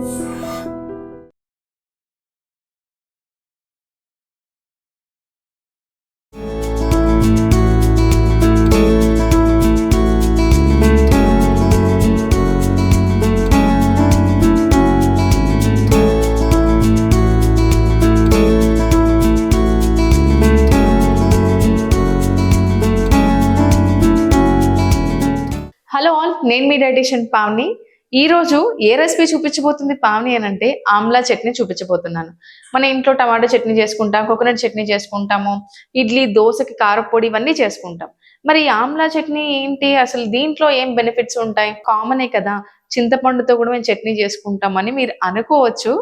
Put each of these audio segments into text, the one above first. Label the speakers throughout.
Speaker 1: Hello all, నేను మీ dietitian Pavani. ఈ రోజు ఏ రెసిపీ చూపించబోతుంది పావని అని అంటే ఆమ్లా చట్నీ చూపించబోతున్నాను. మన ఇంట్లో టమాటో చట్నీ చేసుకుంటాం, కోకోనట్ చట్నీ చేసుకుంటాము, ఇడ్లీ దోశకి కారపొడి ఇవన్నీ చేసుకుంటాం. మరి ఆమ్లా చట్నీ ఏంటి, అసలు దీంట్లో ఏం బెనిఫిట్స్ ఉంటాయి? కామనే కదా, చింతపండుతో కూడా మేము చట్నీ చేసుకుంటామని మీరు అనుకోవచ్చు.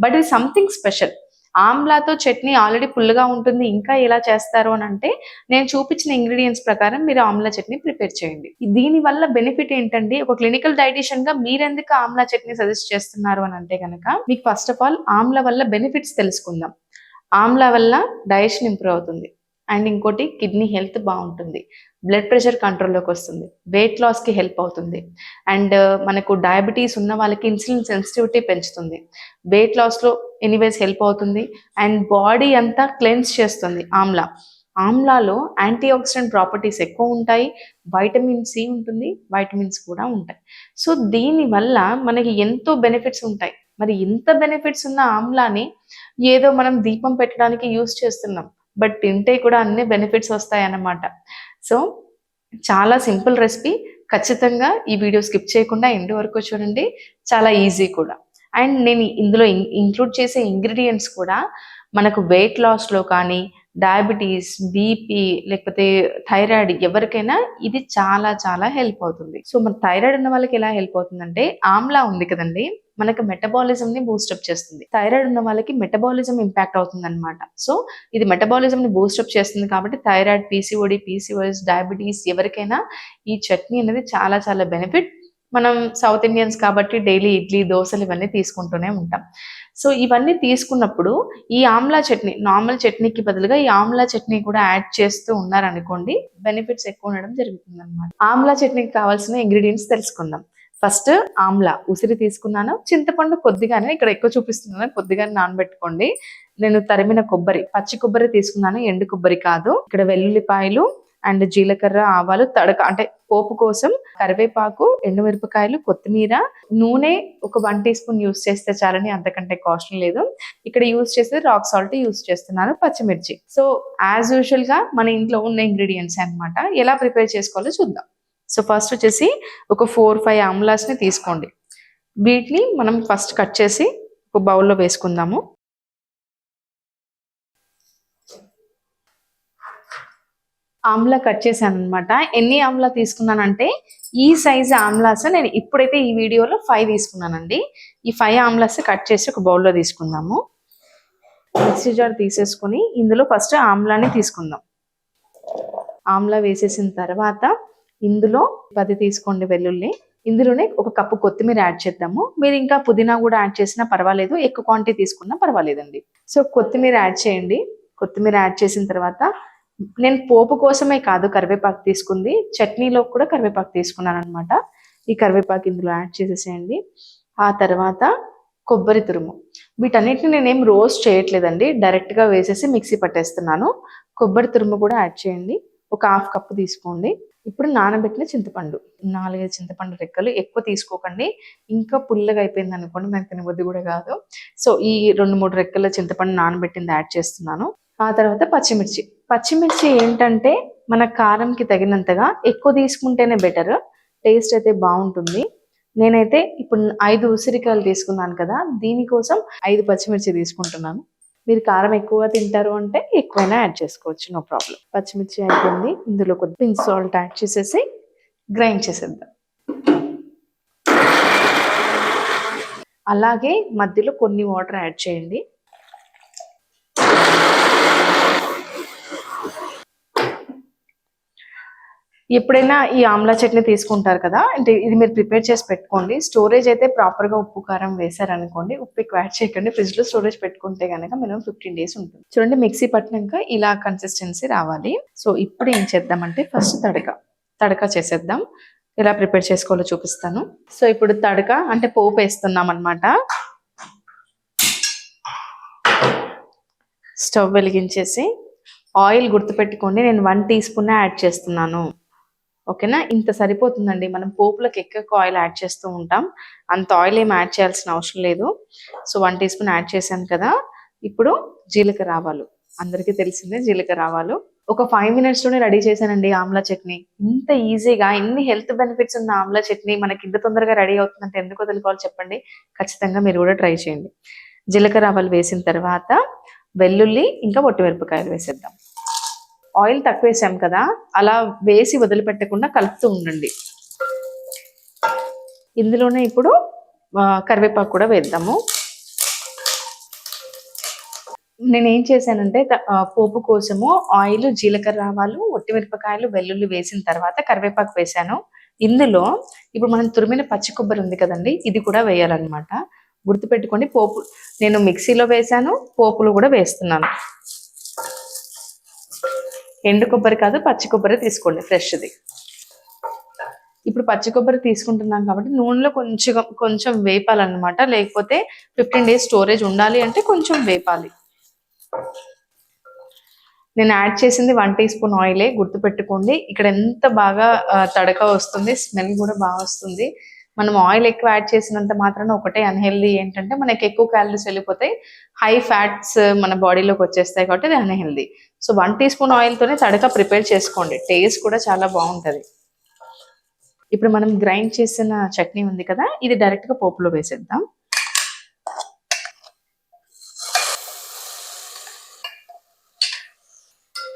Speaker 1: బట్ ఇది సంథింగ్ స్పెషల్. ఆమ్లాతో చట్నీ ఆల్రెడీ పుల్లగా ఉంటుంది, ఇంకా ఎలా చేస్తారు అని అంటే నేను చూపించిన ఇంగ్రీడియంట్స్ ప్రకారం మీరు ఆమ్లా చట్నీ ప్రిపేర్ చేయండి. దీని వల్ల బెనిఫిట్ ఏంటంటే, ఒక క్లినికల్ డైటీషియన్ గా మీరెందుకు ఆమ్లా చట్నీ సజెస్ట్ చేస్తున్నారు అని అంటే కనుక మీకు ఫస్ట్ ఆఫ్ ఆల్ ఆమ్లా వల్ల బెనిఫిట్స్ తెలుసుకుందాం. ఆమ్లా వల్ల డైజెషన్ ఇంప్రూవ్ అవుతుంది, అండ్ ఇంకోటి కిడ్నీ హెల్త్ బాగుంటుంది, బ్లడ్ ప్రెషర్ కంట్రోల్లోకి వస్తుంది, వెయిట్ లాస్కి హెల్ప్ అవుతుంది, అండ్ మనకు డయాబెటీస్ ఉన్న వాళ్ళకి ఇన్సులిన్ సెన్సిటివిటీ పెంచుతుంది, వెయిట్ లాస్లో ఎనీవేస్ హెల్ప్ అవుతుంది, అండ్ బాడీ అంతా క్లెన్స్ చేస్తుంది. ఆమ్లాలో యాంటీ ఆక్సిడెంట్ ప్రాపర్టీస్ ఎక్కువ ఉంటాయి, వైటమిన్ సి ఉంటుంది, వైటమిన్స్ కూడా ఉంటాయి. సో దీనివల్ల మనకి ఎంతో బెనిఫిట్స్ ఉంటాయి. మరి ఇంత బెనిఫిట్స్ ఉన్న ఆమ్లాని ఏదో మనం దీపం పెట్టడానికి యూస్ చేస్తున్నాం, బట్ తింటే కూడా అన్ని బెనిఫిట్స్ వస్తాయి అన్నమాట. సో చాలా సింపుల్ రెసిపీ, ఖచ్చితంగా ఈ వీడియో స్కిప్ చేయకుండా ఎండ్ వరకు చూడండి. చాలా ఈజీ కూడా. అండ్ నేను ఇందులో ఇంక్లూడ్ చేసే ఇంగ్రీడియంట్స్ కూడా మనకు వెయిట్ లాస్లో కానీ, డయాబెటీస్, బీపీ, లేకపోతే థైరాయిడ్ ఎవరికైనా ఇది చాలా చాలా హెల్ప్ అవుతుంది. సో మన థైరాయిడ్ ఉన్న వాళ్ళకి ఎలా హెల్ప్ అవుతుందంటే, ఆమ్లా ఉంది కదండి, మనకు మెటబాలిజం ని బూస్టప్ చేస్తుంది. థైరాయిడ్ ఉన్న వాళ్ళకి మెటబాలిజం ఇంపాక్ట్ అవుతుంది అనమాట. సో ఇది మెటబాలిజం ని బూస్టప్ చేస్తుంది కాబట్టి థైరాయిడ్, పీసీఓఎస్, డయాబెటీస్ ఎవరికైనా ఈ చట్నీ అనేది చాలా చాలా బెనిఫిట్. మనం సౌత్ ఇండియన్స్ కాబట్టి డైలీ ఇడ్లీ దోశలు ఇవన్నీ తీసుకుంటూనే ఉంటాం. సో ఇవన్నీ తీసుకున్నప్పుడు ఈ ఆమ్లా చట్నీ, నార్మల్ చట్నీకి బదులుగా ఈ ఆమ్లా చట్నీ కూడా యాడ్ చేస్తూ ఉన్నారనుకోండి, బెనిఫిట్స్ ఎక్కువ ఉండడం జరుగుతుంది అనమాట. ఆమ్లా చట్నీకి కావాల్సిన ఇంగ్రీడియంట్స్ తెలుసుకుందాం. ఫస్ట్ ఆమ్లా ఉసిరి తీసుకున్నాను, చింతపండు కొద్దిగానే, ఇక్కడ ఎక్కువ చూపిస్తున్నాను, కొద్దిగానే నానబెట్టుకోండి. నేను తరిమిన కొబ్బరి, పచ్చి కొబ్బరి తీసుకున్నాను, ఎండు కొబ్బరి కాదు. ఇక్కడ వెల్లుల్లిపాయలు అండ్ జీలకర్ర, ఆవాలు, తడక అంటే పోపు కోసం, కరివేపాకు, ఎండుమిరపకాయలు, కొత్తిమీర, నూనె ఒక 1 టీ స్పూన్ యూస్ చేస్తే చాలని, అంతకంటే కాస్ట్ లేదు. ఇక్కడ యూస్ చేస్తే రాక్ సాల్ట్ యూస్ చేస్తున్నాను, పచ్చిమిర్చి. సో యాజ్ యూజువల్ గా మన ఇంట్లో ఉన్న ఇంగ్రీడియంట్స్ అన్నమాట. ఎలా ప్రిపేర్ చేసుకోవాలో చూద్దాం. సో ఫస్ట్ వచ్చేసి ఒక 4-5 ఆమ్లాస్ని తీసుకోండి. వీటిని మనం ఫస్ట్ కట్ చేసి ఒక బౌల్లో వేసుకుందాము. ఆమ్లా కట్ చేశాను అనమాట. ఎన్ని ఆమ్లా తీసుకున్నానంటే, ఈ సైజు ఆమ్లాస్ నేను ఇప్పుడైతే ఈ వీడియోలో 5 తీసుకున్నానండి. ఈ 5 ఆమ్లాస్ కట్ చేసి ఒక బౌల్లో తీసుకుందాము. మిక్సీ జార్ తీసేసుకొని ఇందులో ఫస్ట్ ఆమ్లాని తీసుకుందాం. ఆమ్లా వేసేసిన తర్వాత ఇందులో 10 తీసుకోండి వెల్లుల్లి. ఇందులోనే ఒక కప్పు కొత్తిమీర యాడ్ చేద్దాము. మీరు ఇంకా పుదీనా కూడా యాడ్ చేసినా పర్వాలేదు, ఎక్కువ క్వాంటిటీ తీసుకున్నా పర్వాలేదండి. సో కొత్తిమీర యాడ్ చేయండి. కొత్తిమీర యాడ్ చేసిన తర్వాత నేను పోపు కోసమే కాదు కరివేపాకు తీసుకుంది, చట్నీలో కూడా కరివేపాకు తీసుకున్నాను అనమాట. ఈ కరివేపాకు ఇందులో యాడ్ చేసేసేయండి. ఆ తర్వాత కొబ్బరి తురుము. వీటన్నిటిని నేనేం రోస్ట్ చేయట్లేదండి, డైరెక్ట్గా వేసేసి మిక్సీ పట్టేస్తున్నాను. కొబ్బరి తురుము కూడా యాడ్ చేయండి. ఒక 1/2 కప్పు తీసుకోండి. ఇప్పుడు నానబెట్టిన చింతపండు, 4-5 చింతపండు రెక్కలు, ఎక్కువ తీసుకోకండి, ఇంకా పుల్లగా అయిపోయింది అనుకోండి మనకు తినబుద్ధి కూడా కాదు. సో ఈ 2-3 రెక్కల చింతపండు నానబెట్టింది యాడ్ చేస్తున్నాను. ఆ తర్వాత పచ్చిమిర్చి ఏంటంటే మన కారంకి తగినంతగా ఎక్కువ తీసుకుంటేనే బెటర్, టేస్ట్ అయితే బాగుంటుంది. నేనైతే ఇప్పుడు 5 ఉసిరికాయలు తీసుకున్నాను కదా, దీనికోసం 5 పచ్చిమిర్చి తీసుకుంటున్నాను. మీరు కారం ఎక్కువగా తింటారు అంటే ఎక్కువైనా యాడ్ చేసుకోవచ్చు, నో ప్రాబ్లం. పచ్చిమిర్చి అయిపోయింది. ఇందులో కొద్దిగా పింక్ సాల్ట్ యాడ్ చేసేసి గ్రైండ్ చేసేద్దాం. అలాగే మధ్యలో కొన్ని వాటర్ యాడ్ చేయండి. ఎప్పుడైనా ఈ ఆమ్లా చట్నీ తీసుకుంటారు కదా, అంటే ఇది మీరు ప్రిపేర్ చేసి పెట్టుకోండి. స్టోరేజ్ అయితే ప్రాపర్గా ఉప్పు కారం వేసారనుకోండి, ఉప్పు ఎక్కువ యాడ్ చేయకండి. ఫ్రిడ్జ్లో స్టోరేజ్ పెట్టుకుంటే కనుక మినిమం 15 days ఉంటుంది. చూడండి, మిక్సీ పట్టినాక ఇలా కన్సిస్టెన్సీ రావాలి. సో ఇప్పుడు ఏం చేద్దామంటే ఫస్ట్ తడక చేసేద్దాం. ఎలా ప్రిపేర్ చేసుకోవాలో చూపిస్తాను. సో ఇప్పుడు తడక అంటే పోపు వేస్తున్నాం అనమాట. స్టవ్ వెలిగించేసి ఆయిల్ గుర్తుపెట్టుకోండి, నేను 1 టీ స్పూన్ యాడ్ చేస్తున్నాను. ఓకేనా, ఇంత సరిపోతుందండి. మనం పోపులకు ఎక్కువ ఆయిల్ యాడ్ చేస్తూ ఉంటాం, అంత ఆయిల్ ఏం యాడ్ చేయాల్సిన అవసరం లేదు. సో 1 టీ స్పూన్ యాడ్ చేశాను కదా. ఇప్పుడు జీలకర్ర ఆవాలు, అందరికీ తెలిసిందే జీలకర్ర ఆవాలు. ఒక 5 మినిట్స్లోనే రెడీ చేశానండి ఆమ్లా చట్నీ. ఇంత ఈజీగా ఇన్ని హెల్త్ బెనిఫిట్స్ ఉన్న ఆమ్లా చట్నీ మనకి ఇంత తొందరగా రెడీ అవుతుందంటే ఎందుకో తెలుసుకోవాలి చెప్పండి. ఖచ్చితంగా మీరు కూడా ట్రై చేయండి. జీలకర్ర ఆవాలు వేసిన తర్వాత వెల్లుల్లి ఇంకా ఒట్టిమిరపకాయలు వేసేద్దాం. ఆయిల్ తక్కువ వేసాం కదా, అలా వేసి వదిలిపెట్టకుండా కలుపుతూ ఉండండి. ఇందులోనే ఇప్పుడు కరివేపాకు కూడా వేద్దాము. నేను ఏం చేశానంటే పోపు కోసము ఆయిల్, జీలకర్ర ఆవాలు, ఒట్టిమిరపకాయలు, వెల్లుల్లి వేసిన తర్వాత కరివేపాకు వేసాను. ఇందులో ఇప్పుడు మనం తురిమిన పచ్చి కొబ్బరి ఉంది కదండి, ఇది కూడా వేయాలన్నమాట. గుర్తుపెట్టుకోండి, పోపు నేను మిక్సీలో వేసాను, పోపులు కూడా వేస్తున్నాను. ఎండు కొబ్బరి కాదు, పచ్చి కొబ్బరి తీసుకోండి, ఫ్రెష్ది. ఇప్పుడు పచ్చి కొబ్బరి తీసుకుంటున్నాం కాబట్టి నూనెలో కొంచెం వేపాలన్నమాట, లేకపోతే 15 days స్టోరేజ్ ఉండాలి అంటే కొంచెం వేపాలి. నేను యాడ్ చేసింది 1 టీ స్పూన్ ఆయిలే, గుర్తుపెట్టుకోండి. ఇక్కడ ఎంత బాగా తడక వస్తుంది, స్మెల్ కూడా బాగా వస్తుంది. మనం ఆయిల్ ఎక్కువ యాడ్ చేసినంత మాత్రాన ఒకటే అన్హెల్దీ ఏంటంటే మనకి ఎక్కువ క్యాలరీస్ వెళ్ళిపోతాయి, హై ఫ్యాట్స్ మన బాడీలోకి వచ్చేస్తాయి, కాబట్టి అది అన్హెల్దీ. సో 1 టీ స్పూన్ ఆయిల్తోనే తడక ప్రిపేర్ చేసుకోండి, టేస్ట్ కూడా చాలా బాగుంటుంది. ఇప్పుడు మనం గ్రైండ్ చేసిన చట్నీ ఉంది కదా, ఇది డైరెక్ట్గా పోపులో వేసేద్దాం.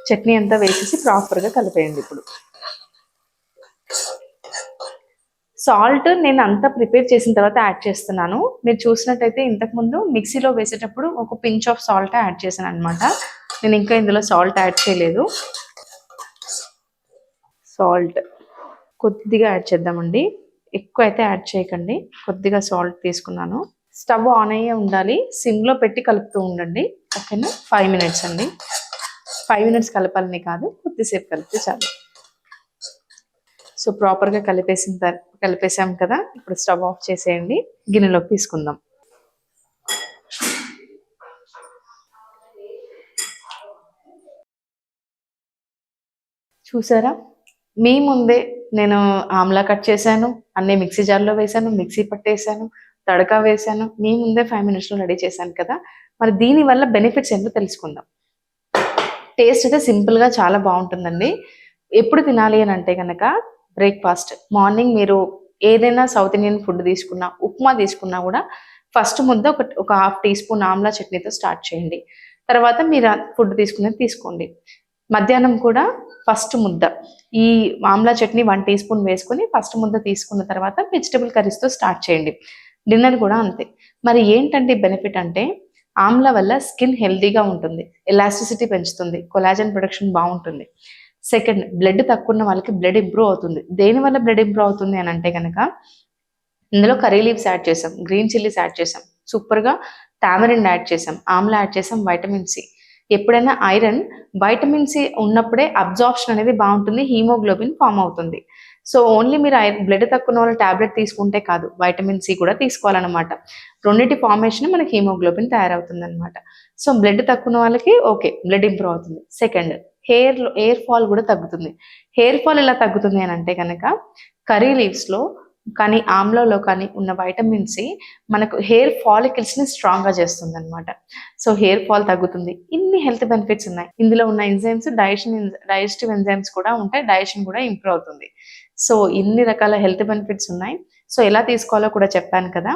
Speaker 1: చట్నీ అంతా వేసేసి ప్రాపర్గా కలిపేయండి. ఇప్పుడు సాల్ట్ నేను అంతా ప్రిపేర్ చేసిన తర్వాత యాడ్ చేస్తున్నాను. మీరు చూసినట్టయితే ఇంతకుముందు మిక్సీలో వేసేటప్పుడు ఒక పించ్ ఆఫ్ సాల్ట్ యాడ్ చేశాను అనమాట. నేను ఇంకా ఇందులో సాల్ట్ యాడ్ చేయలేదు. సాల్ట్ కొద్దిగా యాడ్ చేద్దామండి, ఎక్కువ అయితే యాడ్ చేయకండి. కొద్దిగా సాల్ట్ తీసుకున్నాను. స్టవ్ ఆన్ అయ్యే ఉండాలి, సిమ్లో పెట్టి కలుపుతూ ఉండండి. ఓకేనా, 5 minutes అండి. 5 minutes కలపాలని కాదు, కొద్దిసేపు కలిపితే చాలు. సో ప్రాపర్గా కలిపేసాం కదా. ఇప్పుడు స్టవ్ ఆఫ్ చేసేయండి, గిన్నెలోకి తీసుకుందాం. చూసారా, మీ ముందే నేను ఆమ్లా కట్ చేశాను, అన్నీ మిక్సీ జార్లో వేసాను, మిక్సీ పట్టేసాను, తడకా వేసాను, మీ ముందే 5 minutesలో రెడీ చేశాను కదా. మరి దీనివల్ల బెనిఫిట్స్ ఏంటో తెలుసుకుందాం. టేస్ట్ అయితే సింపుల్గా చాలా బాగుంటుందండి. ఎప్పుడు తినాలి అని అంటే కనుక బ్రేక్ఫాస్ట్, మార్నింగ్ మీరు ఏదైనా సౌత్ ఇండియన్ ఫుడ్ తీసుకున్నా, ఉప్మా తీసుకున్నా కూడా ఫస్ట్ ముద్ద ఒక 1/2 టీ స్పూన్ ఆమ్లా చట్నీతో స్టార్ట్ చేయండి. తర్వాత మీరు ఫుడ్ తీసుకునేది తీసుకోండి. మధ్యాహ్నం కూడా ఫస్ట్ ముద్ద ఈ ఆమ్లా చట్నీ 1 టీ స్పూన్ వేసుకొని ఫస్ట్ ముద్ద తీసుకున్న తర్వాత వెజిటబుల్ కర్రీస్తో స్టార్ట్ చేయండి. డిన్నర్ కూడా అంతే. మరి ఏంటంటే బెనిఫిట్ అంటే ఆమ్లా వల్ల స్కిన్ హెల్తీగా ఉంటుంది, ఎలాస్టిసిటీ పెంచుతుంది, కొలాజన్ ప్రొడక్షన్ బాగుంటుంది. సెకండ్, బ్లడ్ తక్కువ ఉన్న వాళ్ళకి బ్లడ్ ఇంప్రూవ్ అవుతుంది. దేనివల్ల బ్లడ్ ఇంప్రూవ్ అవుతుంది అని అంటే కనుక ఇందులో కర్రీ లీవ్స్ యాడ్ చేసాం, గ్రీన్ చిల్లీస్ యాడ్ చేసాం, సూపర్గా టామరిన్ యాడ్ చేసాం, ఆమ్లా యాడ్ చేసాం, వైటమిన్ సి. ఎప్పుడైనా ఐరన్, వైటమిన్ సి ఉన్నప్పుడే అబ్జార్ప్షన్ అనేది బాగుంటుంది, హీమోగ్లోబిన్ ఫామ్ అవుతుంది. సో ఓన్లీ మీరు బ్లడ్ తక్కువ ఉన్న వాళ్ళు ట్యాబ్లెట్ తీసుకుంటే కాదు, వైటమిన్ సి కూడా తీసుకోవాలన్నమాట. రెండింటి ఫార్మేషన్ మనకి హీమోగ్లోబిన్ తయారవుతుంది అనమాట. సో బ్లడ్ తక్కువ ఉన్న వాళ్ళకి ఓకే, బ్లడ్ ఇంప్రూవ్ అవుతుంది. సెకండ్, హెయిర్ ఫాల్ కూడా తగ్గుతుంది. హెయిర్ ఫాల్ ఎలా తగ్గుతుంది అని అంటే కనుక కర్రీ లీవ్స్లో కానీ ఆమ్లాలో కానీ ఉన్న వైటమిన్ సి మనకు హెయిర్ ఫాలికల్స్ని స్ట్రాంగ్గా చేస్తుంది అనమాట. సో హెయిర్ ఫాల్ తగ్గుతుంది. ఇన్ని హెల్త్ బెనిఫిట్స్ ఉన్నాయి. ఇందులో ఉన్న ఎంజైమ్స్ డైజెస్టివ్ ఎంజైమ్స్ కూడా ఉంటాయి, డైజెషన్ కూడా ఇంప్రూవ్ అవుతుంది. సో ఇన్ని రకాల హెల్త్ బెనిఫిట్స్ ఉన్నాయి. సో ఎలా తీసుకోవాలో కూడా చెప్పాను కదా.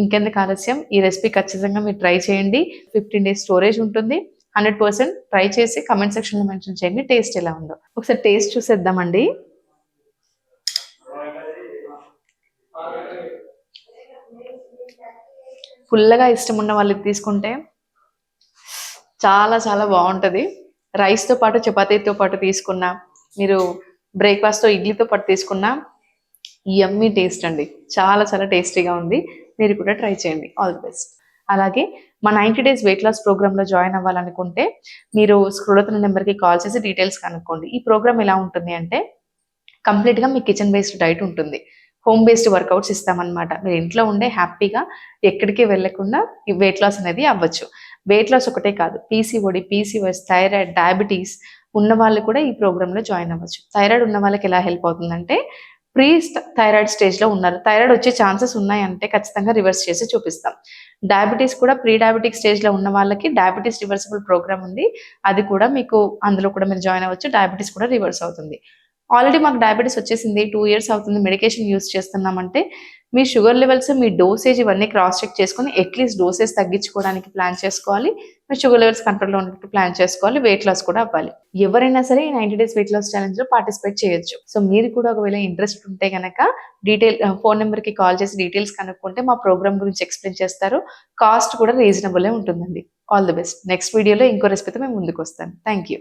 Speaker 1: ఇంకెందుకు ఆలస్యం, ఈ రెసిపీ ఖచ్చితంగా మీరు ట్రై చేయండి. 15 days స్టోరేజ్ ఉంటుంది. 100% ట్రై చేసి కమెంట్ సెక్షన్లో మెన్షన్ చేయండి టేస్ట్ ఎలా ఉందో. ఒకసారి టేస్ట్ చూసేద్దామండి. ఫుల్గా ఇష్టం ఉన్న వాళ్ళకి తీసుకుంటే చాలా చాలా బాగుంటుంది. రైస్తో పాటు చపాతీతో పాటు తీసుకున్నా, మీరు బ్రేక్ఫాస్ట్తో ఇడ్లీతో పాటు తీసుకున్నా యమ్మీ టేస్ట్ అండి, చాలా చాలా టేస్టీగా ఉంది. మీరు కూడా ట్రై చేయండి. All the best. అలాగే మా 90 days వెయిట్ లాస్ ప్రోగ్రాంలో జాయిన్ అవ్వాలనుకుంటే మీరు స్క్రోల్ అవుతున్న నెంబర్కి కాల్ చేసి డీటెయిల్స్ కనుక్కోండి. ఈ ప్రోగ్రామ్ ఎలా ఉంటుంది అంటే కంప్లీట్గా మీ కిచెన్ బేస్డ్ డైట్ ఉంటుంది. హోమ్ బేస్డ్ వర్కౌట్స్ ఇస్తామన్నమాట. మీరు ఇంట్లో ఉండే హ్యాపీగా ఎక్కడికి వెళ్ళకుండా ఈ వెయిట్ లాస్ అనేది అవ్వచ్చు. వెయిట్ లాస్ ఒకటే కాదు, పీసీఓడి, పీసీఓఎస్, థైరాయిడ్, డయాబెటీస్ ఉన్న వాళ్ళు కూడా ఈ ప్రోగ్రాంలో జాయిన్ అవ్వచ్చు. థైరాయిడ్ ఉన్న వాళ్ళకి ఎలా హెల్ప్ అవుతుందంటే, ప్రీ థైరాయిడ్ స్టేజ్లో ఉన్నారు, థైరాయిడ్ వచ్చే ఛాన్సెస్ ఉన్నాయంటే ఖచ్చితంగా రివర్స్ చేసి చూపిస్తాం. డయాబెటీస్ కూడా ప్రీ డయాబెటిక్ స్టేజ్లో ఉన్న వాళ్ళకి డయాబెటీస్ రివర్సిబుల్ ప్రోగ్రామ్ ఉంది. అది కూడా మీకు అందులో కూడా మీరు జాయిన్ అవ్వచ్చు. డయాబెటీస్ కూడా రివర్స్ అవుతుంది. ఆల్రెడీ మాకు డయాబెటీస్ వచ్చేసింది, 2 years అవుతుంది, మెడికేషన్ యూస్ చేస్తున్నామంటే మీ షుగర్ లెవెల్స్, మీ డోసేజ్ ఇవన్నీ క్రాస్ చెక్ చేసుకొని అట్లీస్ట్ డోసేజ్ తగ్గించుకోవడానికి ప్లాన్ చేసుకోవాలి. మీ షుగర్ లెవెల్స్ కంట్రోల్లో ఉన్నట్టు ప్లాన్ చేసుకోవాలి. వెయిట్ లాస్ కూడా అవ్వాలి. ఎవరైనా సరే ఈ 90 days వెయిట్ లాస్ ఛాలెంజ్లో పార్టిసిపేట్ చేయొచ్చు. సో మీరు కూడా ఒకవేళ ఇంట్రెస్ట్ ఉంటే కనుక ఫోన్ నెంబర్కి కాల్ చేసి డీటెయిల్స్ కనుక్కుంటే మా ప్రోగ్రామ్ గురించి ఎక్స్ప్లెయిన్ చేస్తారు. కాస్ట్ కూడా రీజనబుల్ ఉంటుందండి. All the best. నెక్స్ట్ వీడియోలో ఇంకో రెసిపీతో మేము ముందుకు వస్తాను. Thank you.